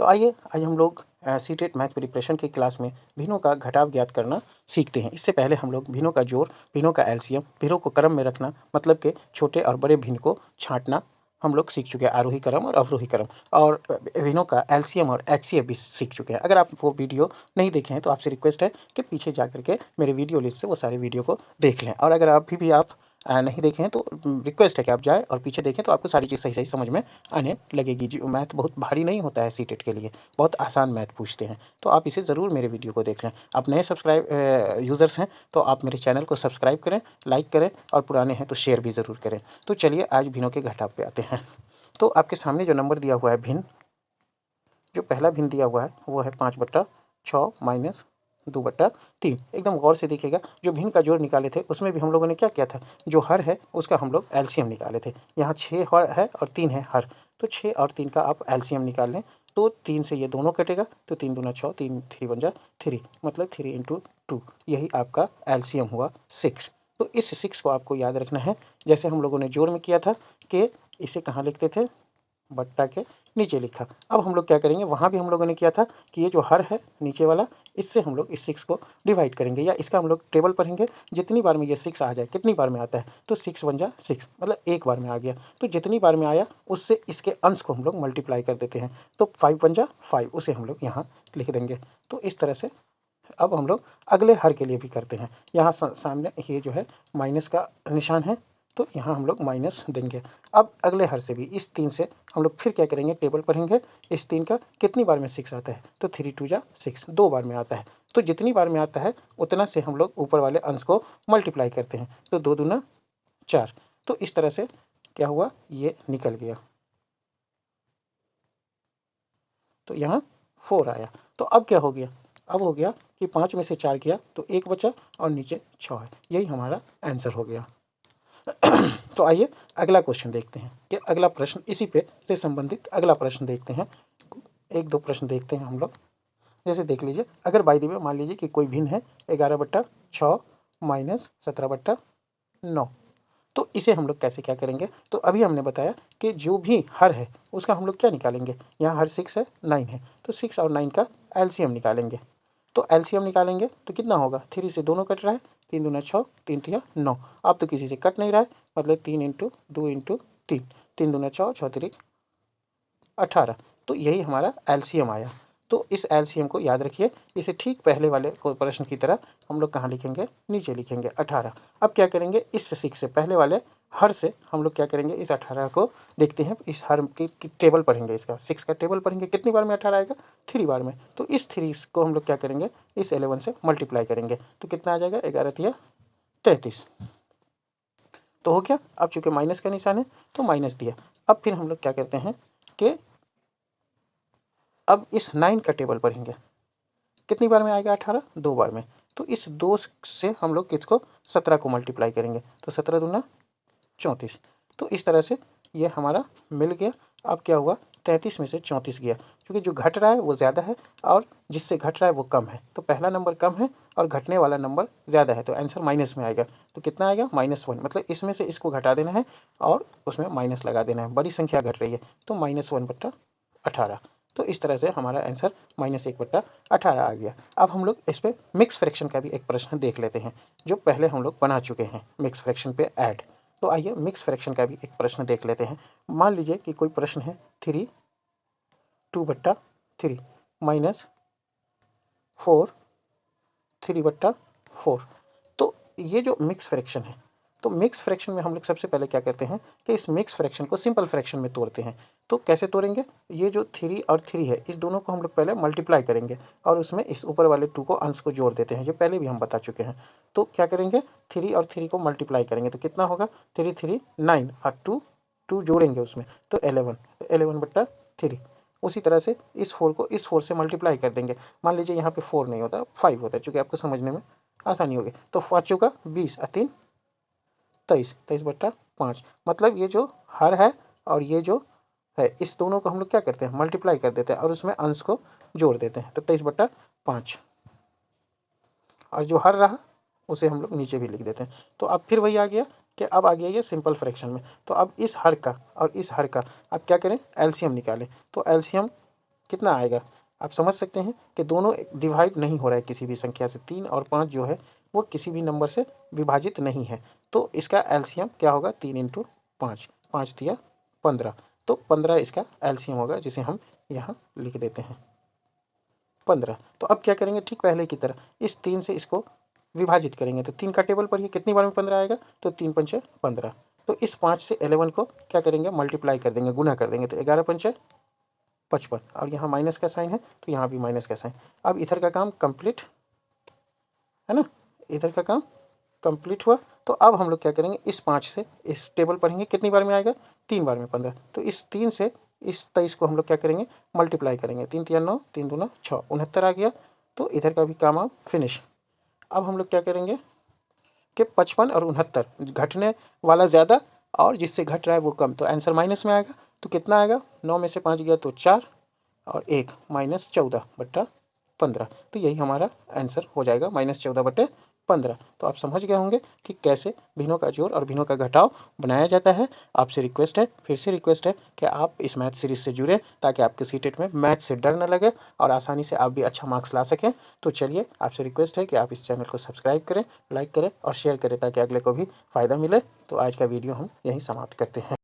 तो आइए आज हम लोग सीटेट मैथ प्रिपरेशन की क्लास में भिन्नों का घटाव ज्ञात करना सीखते हैं। इससे पहले हम लोग भिन्नों का जोड़, भिन्नों का एलसीएम, भिन्नों को क्रम में रखना, मतलब कि छोटे और बड़े भिन्न को छांटना हम लोग सीख चुके हैं, आरोही क्रम और अवरोही क्रम, और भिन्नों का एलसीएम और एचसीएफ भी सीख चुके हैं। अगर आप वो वीडियो नहीं देखे हैं तो आपसे रिक्वेस्ट है कि पीछे जा करके मेरे वीडियो लिस्ट से वो सारे वीडियो को देख लें, और अगर अभी भी आप नहीं देखें हैं तो रिक्वेस्ट है कि आप जाएँ और पीछे देखें, तो आपको सारी चीज़ सही सही समझ में आने लगेगी। जी, मैथ बहुत भारी नहीं होता है सीटेट के लिए, बहुत आसान मैथ पूछते हैं, तो आप इसे ज़रूर मेरे वीडियो को देख लें। आप नए यूज़र्स हैं तो आप मेरे चैनल को सब्सक्राइब करें, लाइक करें, और पुराने हैं तो शेयर भी ज़रूर करें। तो चलिए आज भिन्नों के घटाव पे आते हैं। तो आपके सामने जो नंबर दिया हुआ है भिन्न, जो पहला भिन्न दिया हुआ है वो है 5/6 माइनस 2/3। एकदम गौर से देखिएगा, जो भिन्न का जोड़ निकाले थे उसमें भी हम लोगों ने क्या किया था, जो हर है उसका हम लोग एलसीएम निकाले थे। यहाँ 6 हर है और 3 है हर, तो 6 और 3 का आप एलसीएम निकाल लें तो 3 से ये दोनों कटेगा, तो 3 दूना 6, 3 3 बन जा 3, मतलब 3 × 2, यही आपका एलसीएम हुआ 6। तो इस 6 को आपको याद रखना है, जैसे हम लोगों ने जोड़ में किया था कि इसे कहाँ लिखते थे, बट्टा के नीचे लिखा। अब हम लोग क्या करेंगे, वहाँ भी हम लोगों ने किया था कि ये जो हर है नीचे वाला, इससे हम लोग इस 6 को डिवाइड करेंगे, या इसका हम लोग टेबल पढ़ेंगे। जितनी बार में ये 6 आ जाए, कितनी बार में आता है, तो 6 बन जा 6, मतलब एक बार में आ गया। तो जितनी बार में आया उससे इसके अंश को हम लोग मल्टीप्लाई कर देते हैं, तो 5 बन जा 5, उसे हम लोग यहाँ लिख देंगे। तो इस तरह से अब हम लोग अगले हर के लिए भी करते हैं। यहाँ सामने ये जो है माइनस का निशान है, तो यहाँ हम लोग माइनस देंगे। अब अगले हर से भी इस 3 से हम लोग फिर क्या करेंगे, टेबल पढ़ेंगे। इस 3 का कितनी बार में 6 आता है, तो 3 2 जा 6, 2 बार में आता है। तो जितनी बार में आता है उतना से हम लोग ऊपर वाले अंश को मल्टीप्लाई करते हैं, तो 2 दूना 4। तो इस तरह से क्या हुआ, ये निकल गया, तो यहाँ 4 आया। तो अब क्या हो गया, अब हो गया कि 5 में से 4 गया तो 1 बचा और नीचे 6 है, यही हमारा आंसर हो गया। तो आइए अगला क्वेश्चन देखते हैं कि अगला प्रश्न इसी पे से संबंधित अगला प्रश्न देखते हैं। एक दो प्रश्न देखते हैं हम लोग। जैसे देख लीजिए, अगर बाई द वे मान लीजिए कि कोई भिन्न है 11/6 माइनस 17/9, तो इसे हम लोग कैसे क्या करेंगे। तो अभी हमने बताया कि जो भी हर है उसका हम लोग क्या निकालेंगे, यहाँ हर 6 है, 9 है, तो 6 और 9 का एलसीएम निकालेंगे। तो एलसीएम निकालेंगे तो कितना होगा, 3 से दोनों कट रहा है, 3 दूना 6, 3 तिया 9। अब तो किसी से कट नहीं रहा है, मतलब 3 × 2 × 3, 3 दूना 6, 6 तिरिक 18। तो यही हमारा एलसीएम आया। तो इस एलसीएम को याद रखिए, इसे ठीक पहले वाले प्रश्न की तरह हम लोग कहाँ लिखेंगे, नीचे लिखेंगे 18। अब क्या करेंगे, इस 6 से पहले वाले हर से हम लोग क्या करेंगे, इस 18 को देखते हैं, इस हर की टेबल पढ़ेंगे, इसका 6 का टेबल पढ़ेंगे। कितनी बार में 18 आएगा, 3 बार में। तो इस 3 को हम लोग क्या करेंगे, इस 11 से मल्टीप्लाई करेंगे, तो कितना आ जाएगा, 11 तिया 33। तो हो गया। अब चूंकि माइनस का निशान है तो माइनस दिया। अब फिर हम लोग क्या करते हैं कि अब इस 9 का टेबल पढ़ेंगे। कितनी बार में आएगा 18, 2 बार में। तो इस 2 से हम लोग किसको, 17 को मल्टीप्लाई करेंगे, तो 17 दूना 34। तो इस तरह से ये हमारा मिल गया। अब क्या हुआ, 33 में से 34 गया, क्योंकि जो घट रहा है वो ज़्यादा है और जिससे घट रहा है वो कम है। तो पहला नंबर कम है और घटने वाला नंबर ज़्यादा है, तो आंसर माइनस में आएगा। तो कितना आएगा, -1, मतलब इसमें से इसको घटा देना है और उसमें माइनस लगा देना है। बड़ी संख्या घट रही है तो -1/18। तो इस तरह से हमारा आंसर -1/18 आ गया। अब हम लोग इस पर मिक्स फ्रैक्शन का भी एक प्रश्न देख लेते हैं, जो पहले हम लोग बना चुके हैं मिक्स फ्रैक्शन पे ऐड। तो आइए मिक्स फ्रैक्शन का भी एक प्रश्न देख लेते हैं। मान लीजिए कि कोई प्रश्न है 3 2/3 माइनस 4 3/4। तो ये जो मिक्स फ्रैक्शन है, तो मिक्स फ्रैक्शन में हम लोग सबसे पहले क्या करते हैं कि इस मिक्स फ्रैक्शन को सिंपल फ्रैक्शन में तोड़ते हैं। तो कैसे तोड़ेंगे, ये जो 3 और 3 है इस दोनों को हम लोग पहले मल्टीप्लाई करेंगे और उसमें इस ऊपर वाले 2 को अंश को जोड़ देते हैं, जो पहले भी हम बता चुके हैं। तो क्या करेंगे, 3 और 3 को मल्टीप्लाई करेंगे तो कितना होगा, 3 3 9 और 2 2 जोड़ेंगे उसमें, तो 11, 11/3। उसी तरह से इस 4 को इस 4 से मल्टीप्लाई कर देंगे। मान लीजिए यहाँ पे 4 नहीं होता, 5 होता है, चूँकि आपको समझने में आसानी होगी। तो 5 चौका 20 और 3 23, 23/5। मतलब ये जो हर है और ये जो है, इस दोनों को हम लोग क्या करते हैं, मल्टीप्लाई कर देते हैं और उसमें अंश को जोड़ देते हैं, तो 23/5। और जो हर रहा उसे हम लोग नीचे भी लिख देते हैं। तो अब फिर वही आ गया कि अब आ गया ये सिंपल फ्रैक्शन में। तो अब इस हर का और इस हर का अब क्या करें, एलसीएम निकालें। तो एलसीएम कितना आएगा। आप समझ सकते हैं कि दोनों डिवाइड नहीं हो रहा है किसी भी संख्या से। 3 और 5 जो है वो किसी भी नंबर से विभाजित नहीं है। तो इसका एलसीएम क्या होगा, 3 इंटू 5, 5 दिया 15, तो 15 इसका एलसीएम होगा, जिसे हम यहाँ लिख देते हैं 15। तो अब क्या करेंगे, ठीक पहले की तरह इस 3 से इसको विभाजित करेंगे। तो 3 का टेबल पढ़िए, कितनी बार में 15 आएगा, तो 3 पंचे 15। तो इस 5 से 11 को क्या करेंगे, मल्टीप्लाई कर देंगे, गुना कर देंगे, तो 11 पंचे 55, और यहाँ माइनस का साइन है तो यहाँ भी माइनस का साइन। अब इधर का काम कंप्लीट है ना, इधर का काम कंप्लीट हुआ। तो अब हम लोग क्या करेंगे, इस 5 से इस टेबल पढ़ेंगे, कितनी बार में आएगा, 3 बार में 15। तो इस 3 से इस 23 को हम लोग क्या करेंगे, मल्टीप्लाई करेंगे, 3 तिया 9, 3 दूना 6, 69 आ गया। तो इधर का भी काम अब फिनिश। अब हम लोग क्या करेंगे कि 55 और 69, घटने वाला ज़्यादा और जिससे घट रहा है वो कम, तो आंसर माइनस में आएगा। तो कितना आएगा, 9 में से 5 गया तो 4, और 1 माइनस 14/15। तो यही हमारा आंसर हो जाएगा, -14/15। तो आप समझ गए होंगे कि कैसे भिन्नों का जोड़ और भिन्नों का घटाव बनाया जाता है। आपसे रिक्वेस्ट है, फिर से रिक्वेस्ट है कि आप इस मैथ सीरीज से जुड़ें, ताकि आपके सीटेट में मैथ से डर न लगे और आसानी से आप भी अच्छा मार्क्स ला सकें। तो चलिए, आपसे रिक्वेस्ट है कि आप इस चैनल को सब्सक्राइब करें, लाइक करें और शेयर करें, ताकि अगले को भी फ़ायदा मिले। तो आज का वीडियो हम यहीं समाप्त करते हैं।